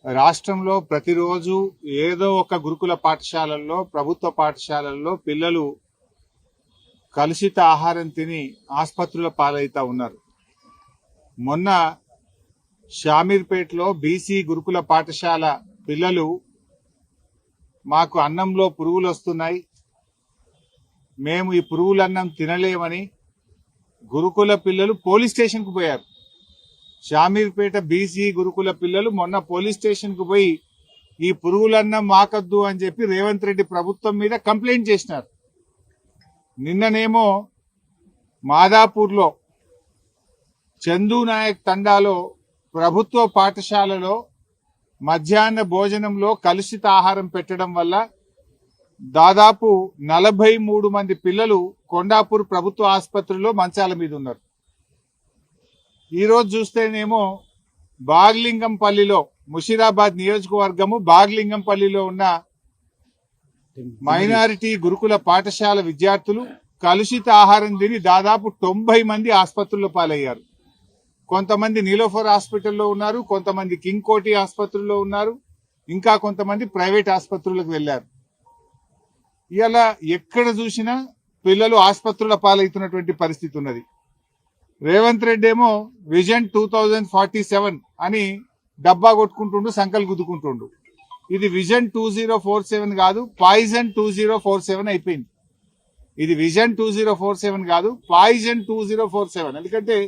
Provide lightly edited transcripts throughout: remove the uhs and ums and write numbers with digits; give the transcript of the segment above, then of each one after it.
రాష్ట్రంలో ప్రతిరోజు ఏదో ఒక గురుకుల పాఠశాలల్లో, ప్రభుత్వ పాఠశాలల్లో పిల్లలు కలుషిత ఆహారం తిని ఆసుపత్రుల పాలైతా ఉన్నారు. మొన్న షామీర్పేటలో బీసీ గురుకుల పాఠశాల పిల్లలు మాకు అన్నంలో పురుగులు వస్తున్నాయి, మేము ఈ పురుగులన్నం తినలేమని గురుకుల పిల్లలు పోలీస్ స్టేషన్కు పోయారు. షామీర్పేట బీసీ గురుకుల పిల్లలు మొన్న పోలీస్ స్టేషన్కు పోయి ఈ పురుగులన్నం మాకద్దు అని చెప్పి రేవంత్ రెడ్డి ప్రభుత్వం మీద కంప్లైంట్ చేసినారు. నిన్ననేమో మాదాపూర్లో చందు నాయక్ తండాలో ప్రభుత్వ పాఠశాలలో మధ్యాహ్న భోజనంలో కలుషిత ఆహారం పెట్టడం వల్ల దాదాపు 43 మంది పిల్లలు కొండాపూర్ ప్రభుత్వ ఆసుపత్రిలో మంచాల మీద ఉన్నారు. ఈరోజు చూస్తేనేమో బాగ్లింగంపల్లిలో, ముషీరాబాద్ నియోజకవర్గము బాగ్లింగంపల్లిలో ఉన్న మైనారిటీ గురుకుల పాఠశాల విద్యార్థులు కలుషిత ఆహారం తిని దాదాపు 90 మంది ఆసుపత్రుల్లో పాలయ్యారు. కొంతమంది నీలోఫర్ హాస్పిటల్లో ఉన్నారు, కొంతమంది కింగ్ కోటి ఆసుపత్రుల్లో ఉన్నారు, ఇంకా కొంతమంది ప్రైవేట్ ఆసుపత్రులకు వెళ్లారు. ఇలా ఎక్కడ చూసినా పిల్లలు ఆసుపత్రుల పాలవుతున్నటువంటి పరిస్థితి ఉన్నది. రేవంత్ రెడ్డి ఏమో విజన్ 2047 అని డబ్బా కొట్టుకుంటుండు, సంకల్ గుద్దుకుంటుండు. ఇది విజన్ 2047 కాదు, పాయిజన్ 2047 అయిపోయింది. ఇది విజన్ 2047 కాదు, పాయిజన్ 2047. ఎందుకంటే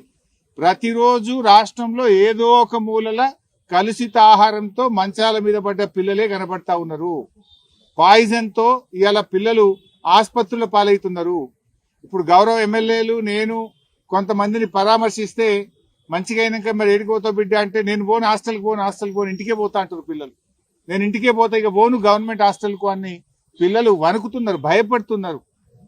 ప్రతిరోజు రాష్ట్రంలో ఏదో ఒక మూలల కలుషిత ఆహారంతో మంచాల మీద పడ్డ పిల్లలే కనబడతా ఉన్నారు. పాయిజన్ తో ఇవాళ పిల్లలు ఆసుపత్రుల పాలవుతున్నారు. ఇప్పుడు గౌరవ ఎమ్మెల్యేలు, నేను కొంతమందిని పరామర్శిస్తే మంచిగా అయినాక మరి ఏడిపోతావు బిడ్డ అంటే, నేను పోను, హాస్టల్కి పోను, ఇంటికే పోతా అంటారు పిల్లలు. నేను ఇంటికే పోతా, ఇక పోను గవర్నమెంట్ హాస్టల్కు అని పిల్లలు వణుకుతున్నారు, భయపడుతున్నారు.